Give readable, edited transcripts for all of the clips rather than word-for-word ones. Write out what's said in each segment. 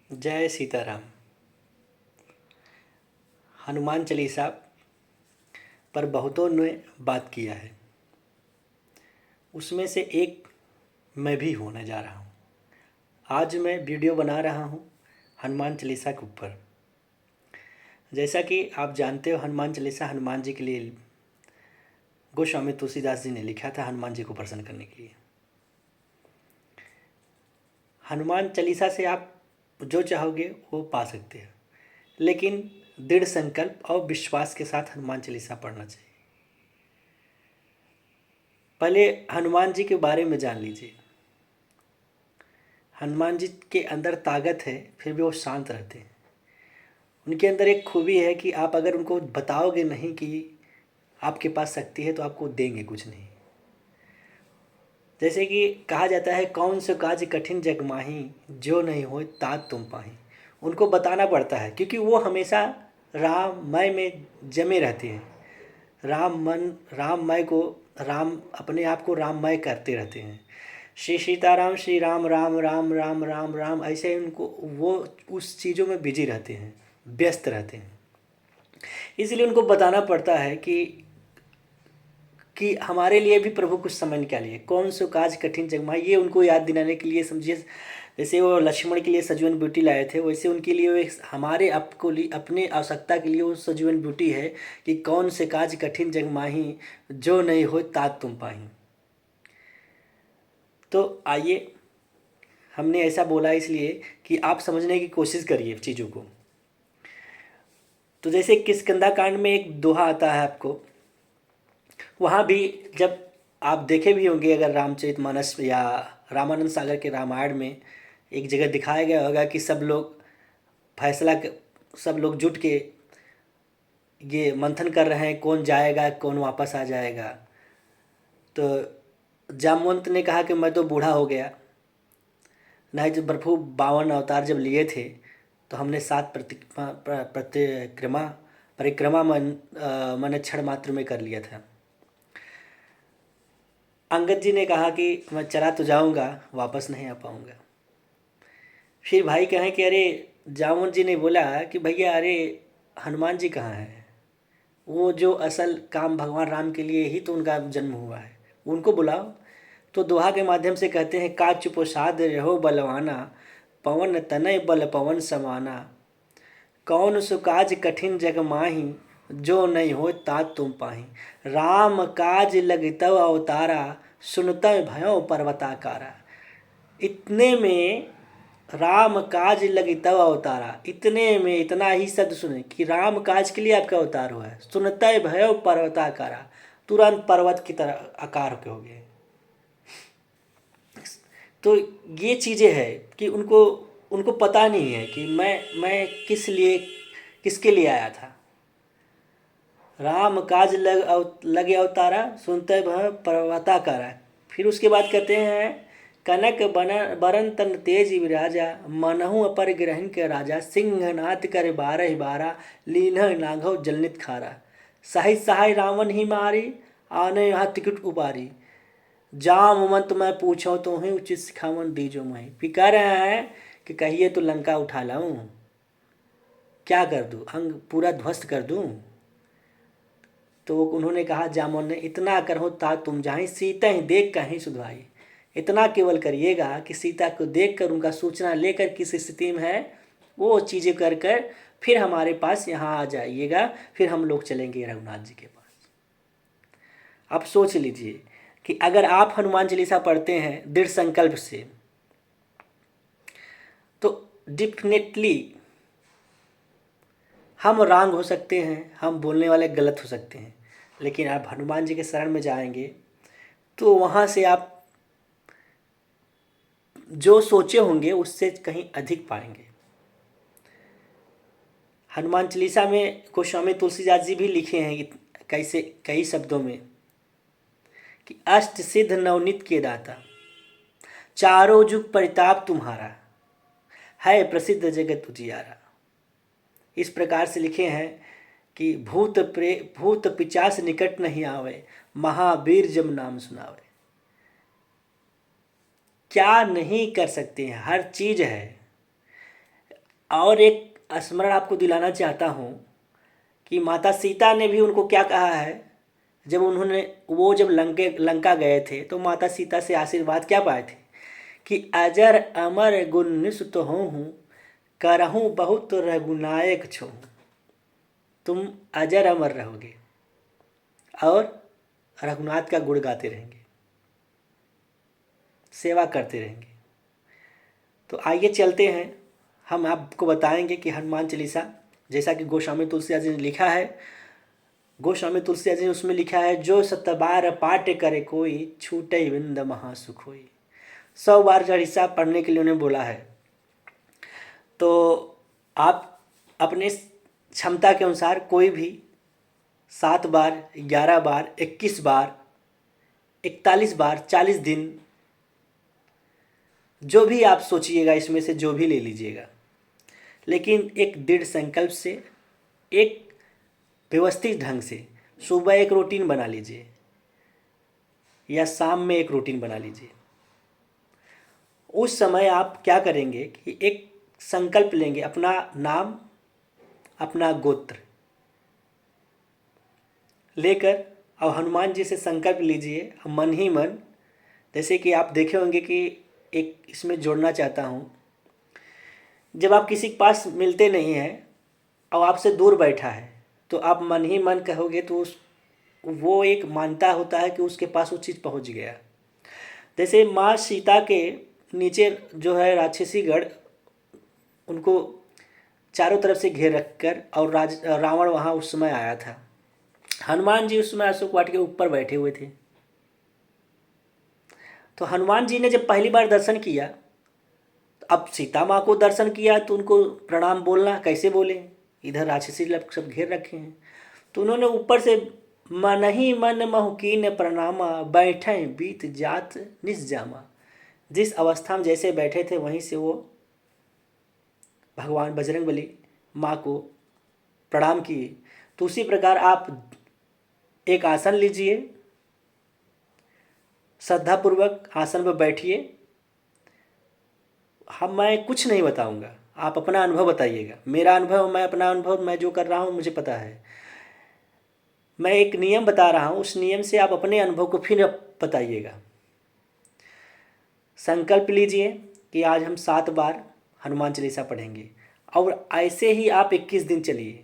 जय सीताराम। हनुमान चालीसा पर बहुतों ने बात किया है। उसमें से एक मैं भी होने जा रहा हूँ। आज मैं वीडियो बना रहा हूँ हनुमान चालीसा के ऊपर। जैसा कि आप जानते हो, हनुमान चालीसा हनुमान जी के लिए गोस्वामी तुलसीदास जी ने लिखा था, हनुमान जी को प्रसन्न करने के लिए। हनुमान चालीसा से आप जो चाहोगे वो पा सकते हो, लेकिन दृढ़ संकल्प और विश्वास के साथ हनुमान चालीसा पढ़ना चाहिए। पहले हनुमान जी के बारे में जान लीजिए। हनुमान जी के अंदर ताकत है, फिर भी वो शांत रहते हैं। उनके अंदर एक खूबी है कि आप अगर उनको बताओगे नहीं कि आपके पास शक्ति है तो आपको देंगे कुछ नहीं। जैसे कि कहा जाता है, कौन सो काज कठिन जग माही, जो नहीं हो तात तुम पाही। उनको बताना पड़ता है क्योंकि वो हमेशा राममय में जमे रहते हैं। राममय को राम अपने आप को राममय करते रहते हैं। श्री सीताराम, श्री राम राम राम राम राम राम, ऐसे उनको वो उस चीज़ों में बिजी रहते हैं, व्यस्त रहते हैं। इसलिए उनको बताना पड़ता है कि हमारे लिए भी प्रभु कुछ समय निकालिए। कौन सो काज कठिन जगमा, ये उनको याद दिलाने के लिए। समझिए, जैसे वो लक्ष्मण के लिए सजीवन बूटी लाए थे, वैसे उनके लिए वो हमारे आपको अपने आवश्यकता के लिए वो सजीवन बूटी है कि कौन से काज कठिन जग माही, जो नहीं हो तात तुम पाही। तो आइए, हमने ऐसा बोला इसलिए कि आप समझने की कोशिश करिए चीज़ों को। तो जैसे किष्किंधा कांड में एक दोहा आता है आपको, वहाँ भी जब आप देखे भी होंगे, अगर रामचरितमानस या रामानंद सागर के रामायण में एक जगह दिखाया गया होगा कि सब लोग जुट के ये मंथन कर रहे हैं, कौन जाएगा कौन वापस आ जाएगा। तो जामवंत ने कहा कि मैं तो बूढ़ा हो गया, नहीं जब प्रभु 52 अवतार जब लिए थे तो हमने 7 परिक्रमा मैंने क्षण मात्र में कर लिया था। अंगद जी ने कहा कि मैं चला तो जाऊंगा, वापस नहीं आ पाऊंगा। फिर भाई कहें कि अरे, जामुन जी ने बोला कि भैया अरे, हनुमान जी कहाँ हैं? वो जो असल काम भगवान राम के लिए ही तो उनका जन्म हुआ है, उनको बुलाओ। तो दोहा के माध्यम से कहते हैं, का चुपो साध रहो बलवाना, पवन तनय बल पवन समाना, कौन सुकाज कठिन जग माही, जो नहीं हो तात तुम पाही। राम काज लगितव अवतारा, सुनतव भयो पर्वताकारा। इतने में राम काज लगितव अवतारा, इतने में इतना ही शब्द सुने कि राम काज के लिए आपका अवतार हुआ है। सुनतय भयो पर्वताकारा, तुरंत पर्वत की तरह आकार के हो गए। तो ये चीज़ें हैं कि उनको उनको पता नहीं है कि मैं किसके लिए आया था। राम काज लगे अवतारा, सुनते भय पर्वताकारा। फिर उसके बाद कहते हैं, कनक बरन तन तेज विराजा, मनहु अपर ग्रहण के राजा, सिंहनाथ कर 12 लीन्ह नाघव जलनित खारा, साहि सहाय रावण ही मारी, आने यहाँ टिकट उबारी, जाम मंत मैं पूछो तो ही उचित सिखावन दीजो मैं। फिर कह रहे हैं कि कहिए तो लंका उठा लाऊं, क्या कर दूं, अंग पूरा ध्वस्त कर दूं। तो उन्होंने कहा, जामुन ने, इतना करो ता तुम जाहि, सीता ही देख कहीं सुधवाई। इतना केवल करिएगा कि सीता को देख कर उनका सूचना लेकर किस स्थिति में है वो चीज़ें कर कर फिर हमारे पास यहाँ आ जाइएगा, फिर हम लोग चलेंगे रघुनाथ जी के पास। अब सोच लीजिए कि अगर आप हनुमान चालीसा पढ़ते हैं दृढ़ संकल्प से, तो डेफिनेटली हम रॉन्ग हो सकते हैं, हम बोलने वाले गलत हो सकते हैं, लेकिन आप हनुमान जी के शरण में जाएंगे तो वहाँ से आप जो सोचे होंगे उससे कहीं अधिक पाएंगे। हनुमान चालीसा में गोस्वामी तुलसीदास जी भी लिखे हैं कैसे कई शब्दों में कि अष्ट सिद्ध नवनीत के दाता, चारों जुग परिताप तुम्हारा, है प्रसिद्ध जगत उजियारा। इस प्रकार से लिखे हैं कि भूत पिचास निकट नहीं आवे, महावीर जब नाम सुनावे। क्या नहीं कर सकते हैं, हर चीज़ है। और एक स्मरण आपको दिलाना चाहता हूँ कि माता सीता ने भी उनको क्या कहा है। जब उन्होंने वो जब लंका गए थे तो माता सीता से आशीर्वाद क्या पाए थे कि अजर अमर गुण तो हूँ करहूँ बहुत रघुनायक छो। तुम अजर अमर रहोगे और रघुनाथ का गुण गाते रहेंगे, सेवा करते रहेंगे। तो आइए चलते हैं, हम आपको बताएंगे कि हनुमान चालीसा जैसा कि गोस्वामी तुलसीदास जी ने लिखा है। गोस्वामी तुलसीदास जी ने उसमें लिखा है, जो 7 बार पाठ करे कोई छूटे बिंद महासुख होई। 100 बार चालीसा पढ़ने के लिए उन्हें बोला है। तो आप अपने क्षमता के अनुसार कोई भी 7 बार, 11 बार, 21 बार, 41 बार, 40 दिन, जो भी आप सोचिएगा इसमें से जो भी ले लीजिएगा, लेकिन एक दृढ़ संकल्प से, एक व्यवस्थित ढंग से। सुबह एक रूटीन बना लीजिए या शाम में एक रूटीन बना लीजिए। उस समय आप क्या करेंगे कि एक संकल्प लेंगे, अपना नाम, अपना गोत्र लेकर और हनुमान जी से संकल्प लीजिए मन ही मन। जैसे कि आप देखे होंगे कि एक इसमें जोड़ना चाहता हूँ, जब आप किसी के पास मिलते नहीं हैं और आपसे दूर बैठा है तो आप मन ही मन कहोगे तो वो एक मानता होता है कि उसके पास वो चीज़ पहुँच गया। जैसे माँ सीता के नीचे जो है राक्षसी गढ़, उनको चारों तरफ से घेर रखकर, और रावण वहाँ उस समय आया था। हनुमान जी उस समय अशोक वाटिका के ऊपर बैठे हुए थे। तो हनुमान जी ने जब पहली बार दर्शन किया, तो अब सीता माँ को दर्शन किया तो उनको प्रणाम बोलना कैसे बोले, इधर राक्षसी लोग सब घेर रखे हैं। तो उन्होंने ऊपर से मन ही मन महकीन प्रणामा बैठे बीत जात निस्जामा। जिस अवस्था में जैसे बैठे थे वहीं से वो भगवान बजरंगबली माँ को प्रणाम किए। तो उसी प्रकार आप एक आसन लीजिए, श्रद्धापूर्वक आसन पर बैठिए। मैं कुछ नहीं बताऊंगा, आप अपना अनुभव बताइएगा। मेरा अनुभव, मैं अपना अनुभव, मैं जो कर रहा हूँ मुझे पता है। मैं एक नियम बता रहा हूँ, उस नियम से आप अपने अनुभव को फिर बताइएगा। संकल्प लीजिए कि आज हम 7 बार हनुमान चालीसा पढ़ेंगे, और ऐसे ही आप 21 दिन चलिए।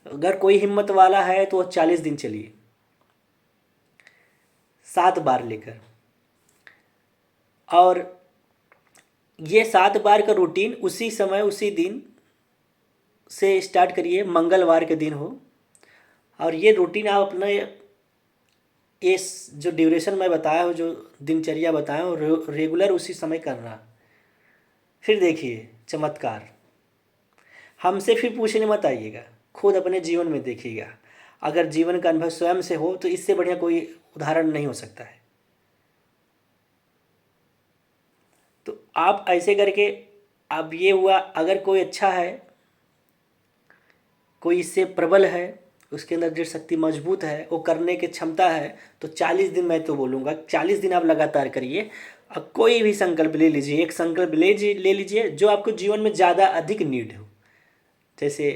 अगर कोई हिम्मत वाला है तो 40 दिन चलिए 7 बार लेकर। और ये 7 बार का रूटीन उसी समय उसी दिन से स्टार्ट करिए, मंगलवार के दिन हो। और ये रूटीन आप अपने इस जो ड्यूरेशन मैं बताया हूँ, जो दिनचर्या बताया हूँ, रेगुलर उसी समय करना। फिर देखिए चमत्कार। हमसे फिर पूछने मत आइएगा, खुद अपने जीवन में देखिएगा। अगर जीवन का अनुभव स्वयं से हो तो इससे बढ़िया कोई उदाहरण नहीं हो सकता है। तो आप ऐसे करके, अब ये हुआ, अगर कोई अच्छा है, कोई इससे प्रबल है, उसके अंदर दृढ़ शक्ति मजबूत है, वो करने की क्षमता है, तो 40 दिन मैं तो बोलूँगा 40 दिन आप लगातार करिए। अब कोई भी संकल्प ले लीजिए, एक संकल्प ले लीजिए जो आपको जीवन में ज़्यादा अधिक नीड हो। जैसे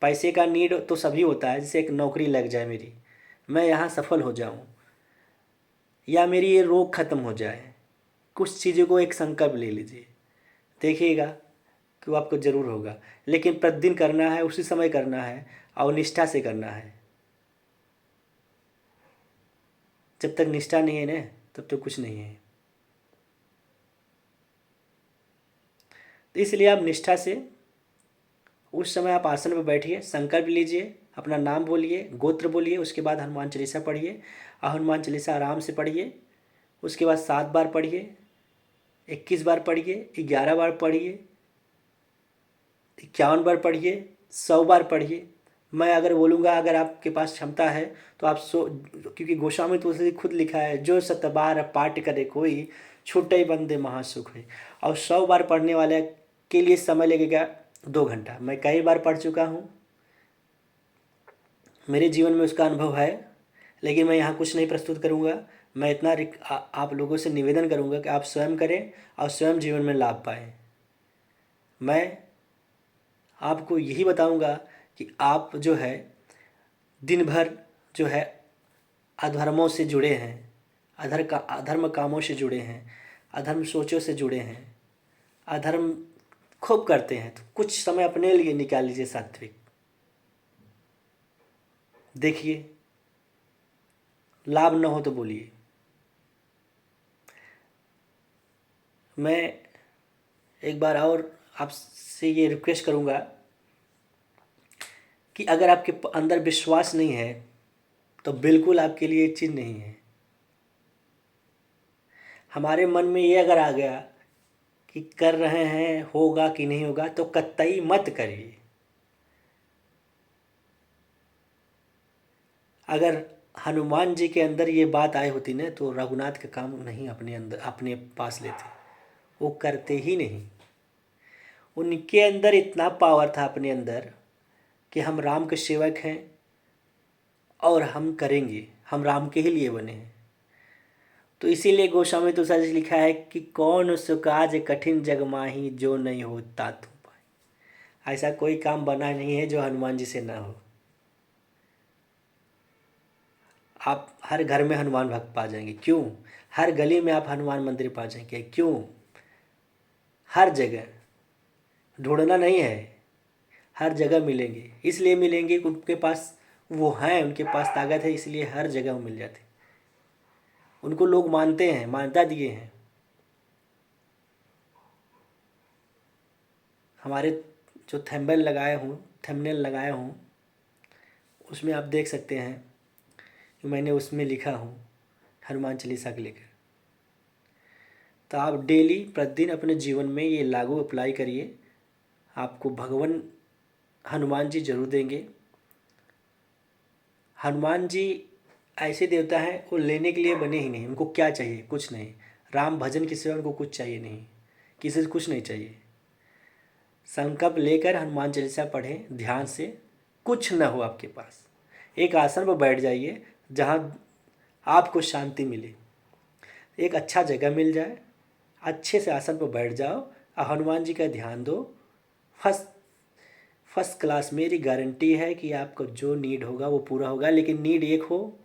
पैसे का नीड तो सभी होता है, जैसे एक नौकरी लग जाए मेरी, मैं यहाँ सफल हो जाऊँ, या मेरी ये रोग खत्म हो जाए। कुछ चीज़ों को एक संकल्प ले लीजिए, देखिएगा कि वो आपको ज़रूर होगा। लेकिन प्रतिदिन करना है, उसी समय करना है और निष्ठा से करना है। जब तक निष्ठा नहीं है ना, तब तो कुछ नहीं है। तो इसलिए आप निष्ठा से उस समय आप आसन पर बैठिए, संकल्प लीजिए, अपना नाम बोलिए, गोत्र बोलिए, उसके बाद हनुमान चालीसा पढ़िए। और हनुमान चालीसा आराम से पढ़िए। उसके बाद 7 बार पढ़िए, 21 बार पढ़िए, 11 बार पढ़िए, 51 बार पढ़िए, 100 बार पढ़िए। मैं अगर बोलूँगा, अगर आपके पास क्षमता है तो आप क्योंकि गोस्वामी तुलसी खुद लिखा है, जो 7 बार पाठ करे कोई छूटे बंदे महासुख है। और 100 बार पढ़ने वाले के लिए समय लगेगा 2 घंटा। मैं कई बार पढ़ चुका हूँ, मेरे जीवन में उसका अनुभव है। लेकिन मैं यहाँ कुछ नहीं प्रस्तुत करूँगा। मैं इतना आप लोगों से निवेदन करूँगा कि आप स्वयं करें और स्वयं जीवन में लाभ पाएँ। मैं आपको यही बताऊंगा कि आप जो है दिन भर जो है अधर्मों से जुड़े हैं, अधर्म कामों से जुड़े हैं, अधर्म सोचों से जुड़े हैं, अधर्म खूब करते हैं, तो कुछ समय अपने लिए निकाल लीजिए सात्विक। देखिए, लाभ न हो तो बोलिए। मैं एक बार और आपसे ये रिक्वेस्ट करूँगा कि अगर आपके अंदर विश्वास नहीं है तो बिल्कुल आपके लिए चीज़ नहीं है। हमारे मन में ये अगर आ गया कि कर रहे हैं, होगा कि नहीं होगा, तो कतई मत करिए। अगर हनुमान जी के अंदर ये बात आई होती ना तो रघुनाथ का काम नहीं अपने अंदर अपने पास लेते, वो करते ही नहीं। उनके अंदर इतना पावर था अपने अंदर कि हम राम के सेवक हैं और हम करेंगे, हम राम के ही लिए बने हैं। तो इसीलिए गोस्वामी तुलसी जी लिखा है कि कौन सो काज कठिन जग माही जो नहीं होता तुम पाए। ऐसा कोई काम बना नहीं है जो हनुमान जी से ना हो। आप हर घर में हनुमान भक्त पा जाएंगे, क्यों? हर गली में आप हनुमान मंदिर पा जाएंगे, क्यों? हर जगह ढूंढना नहीं है, हर जगह मिलेंगे। इसलिए मिलेंगे कि उनके पास वो हैं, उनके पास ताकत है, इसलिए हर जगह वो मिल जाते। उनको लोग मानते हैं, मान्यता दिए हैं। हमारे जो थंबनेल लगाए हूँ उसमें आप देख सकते हैं कि मैंने उसमें लिखा हूँ हनुमान चालीसा को लेकर। तो आप डेली प्रतिदिन अपने जीवन में ये लागू अप्लाई करिए, आपको भगवान हनुमान जी जरूर देंगे। हनुमान जी ऐसे देवता हैं, वो लेने के लिए बने ही नहीं। उनको क्या चाहिए? कुछ नहीं। राम भजन के सिवा उनको कुछ चाहिए नहीं, किसी से कुछ नहीं चाहिए। संकल्प लेकर हनुमान चालीसा पढ़ें ध्यान से, कुछ न हो आपके पास, एक आसन पर बैठ जाइए जहाँ आपको शांति मिले, एक अच्छा जगह मिल जाए, अच्छे से आसन पर बैठ जाओ और हनुमान जी का ध्यान दो। फर्स्ट फर्स्ट क्लास, मेरी गारंटी है कि आपको जो नीड होगा वो पूरा होगा। लेकिन नीड एक हो,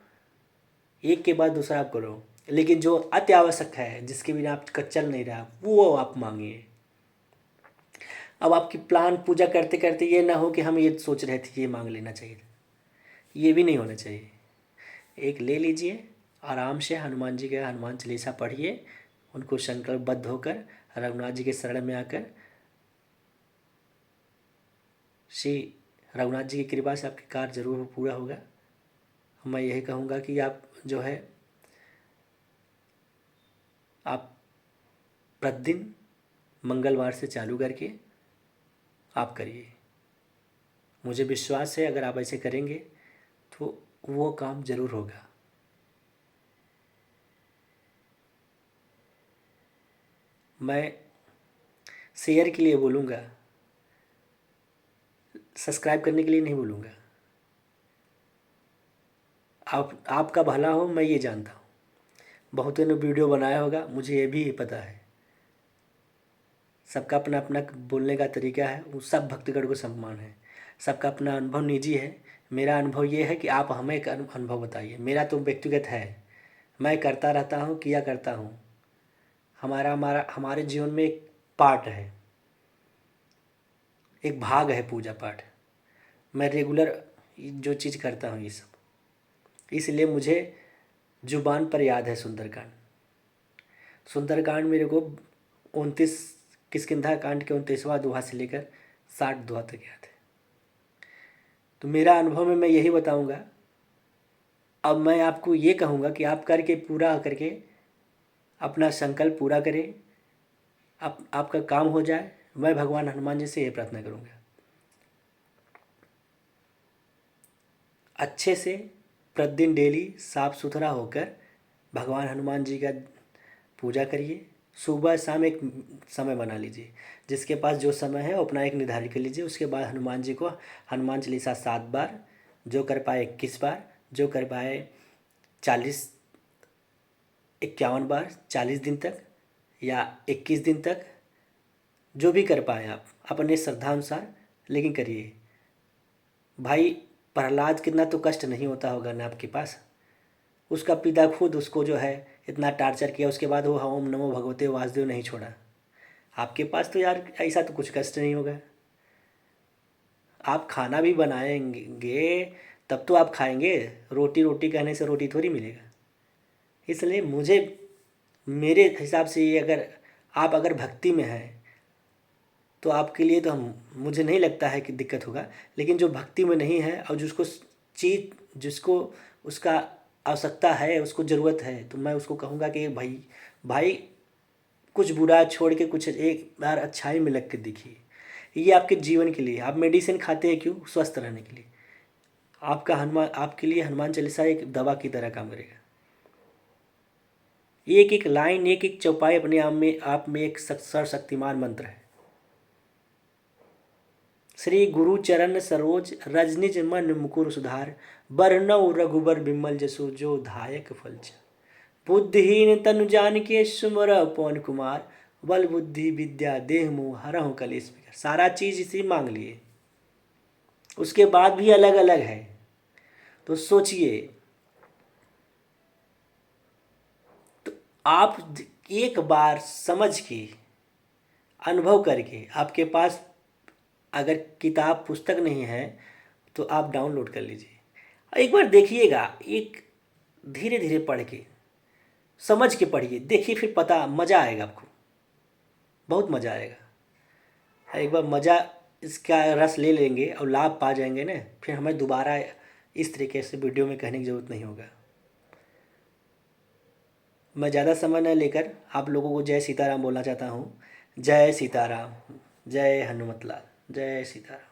एक के बाद दूसरा आप करो, लेकिन जो अति आवश्यक है, जिसके बिना आपका चल नहीं रहा, वो आप मांगिए। अब आपकी प्लान पूजा करते करते ये ना हो कि हम ये सोच रहे थे ये मांग लेना चाहिए, ये भी नहीं होना चाहिए। एक ले लीजिए आराम से, हनुमान जी का हनुमान चालीसा पढ़िए, उनको संकल्पबद्ध होकर रघुनाथ जी के शरण में आकर, श्री रघुनाथ जी की कृपा से आपके कार्य जरूर पूरा होगा। मैं यही कहूँगा कि आप जो है आप प्रतिदिन मंगलवार से चालू करके आप करिए। मुझे विश्वास है अगर आप ऐसे करेंगे तो वो काम जरूर होगा। मैं शेयर के लिए बोलूँगा, सब्सक्राइब करने के लिए नहीं बोलूँगा। आपका भला हो, मैं ये जानता हूँ। बहुतों ने वीडियो बनाया होगा, मुझे ये भी पता है। सबका अपना अपना बोलने का तरीका है, वो सब भक्तगण को सम्मान है। सबका अपना अनुभव निजी है। मेरा अनुभव ये है कि आप हमें एक अनुभव बताइए। मेरा तो व्यक्तिगत है, मैं करता रहता हूँ, किया करता हूँ। हमारा हमारा हमारे जीवन में एक पार्ट है, एक भाग है पूजा पाठ। मैं रेगुलर जो चीज़ करता हूँ ये सब, इसलिए मुझे जुबान पर याद है सुंदरकांड। सुंदरकांड मेरे को 29 किष्किंधा कांड के 29वां दोहा से लेकर 60 दोहा तक याद है। तो मेरा अनुभव में मैं यही बताऊंगा। अब मैं आपको ये कहूँगा कि आप करके पूरा करके अपना संकल्प पूरा करें, आपका काम हो जाए। मैं भगवान हनुमान जी से ये प्रार्थना करूँगा, अच्छे से प्रतिदिन डेली साफ सुथरा होकर भगवान हनुमान जी का पूजा करिए। सुबह शाम एक समय बना लीजिए, जिसके पास जो समय है वो अपना एक निर्धारित कर लीजिए। उसके बाद हनुमान जी को हनुमान चालीसा 7 बार, जो कर पाए 21 बार, जो कर पाए 51 बार 40 दिन तक या 21 दिन तक, जो भी कर पाए आप अपने श्रद्धा अनुसार लेकिन करिए भाई। प्रहलाद कितना तो कष्ट नहीं होता होगा ना आपके पास। उसका पिता खुद उसको जो है इतना टार्चर किया, उसके बाद वो ओम नमो भगवते वासुदेव नहीं छोड़ा। आपके पास तो यार ऐसा तो कुछ कष्ट नहीं होगा। आप खाना भी बनाएंगे तब तो आप खाएंगे। रोटी रोटी कहने से रोटी थोड़ी मिलेगा। इसलिए मुझे मेरे हिसाब से ये अगर आप अगर भक्ति में हैं तो आपके लिए तो हम मुझे नहीं लगता है कि दिक्कत होगा। लेकिन जो भक्ति में नहीं है और जिसको उसका आवश्यकता है, उसको ज़रूरत है, तो मैं उसको कहूँगा कि भाई भाई कुछ बुरा छोड़ के कुछ एक बार अच्छाई में लग के देखिए। ये आपके जीवन के लिए, आप मेडिसिन खाते हैं क्यों? स्वस्थ रहने के लिए। आपका हनुमान आपके लिए हनुमान चालीसा एक दवा की तरह काम करेगा। एक एक लाइन, एक एक चौपाई अपने आप में एक सर्वशक्तिमान मंत्र है। श्री गुरु चरण सरोज रज निज मन मुकुर सुधार, बरनउँ रघुबर बिमल जसु जो दायक फलचार। बुद्धिहीन तनु जानिके सुमिरौ पवन कुमार, बल बुद्धि विद्या देह मोह हरहु कलेश विकार। सारा चीज इसी मांग लिए, उसके बाद भी अलग अलग है। तो सोचिए, तो आप एक बार समझ के अनुभव करके, आपके पास अगर किताब पुस्तक नहीं है तो आप डाउनलोड कर लीजिए, एक बार देखिएगा। एक धीरे धीरे पढ़ के समझ के पढ़िए, देखिए, फिर पता मज़ा आएगा आपको, बहुत मज़ा आएगा। एक बार मज़ा इसका रस ले लेंगे और लाभ पा जाएंगे ना, फिर हमें दोबारा इस तरीके से वीडियो में कहने की ज़रूरत नहीं होगा। मैं ज़्यादा समय न लेकर आप लोगों को जय सीताराम बोलना चाहता हूँ। जय सीताराम, जय हनुमत लाल, जय सीताराम।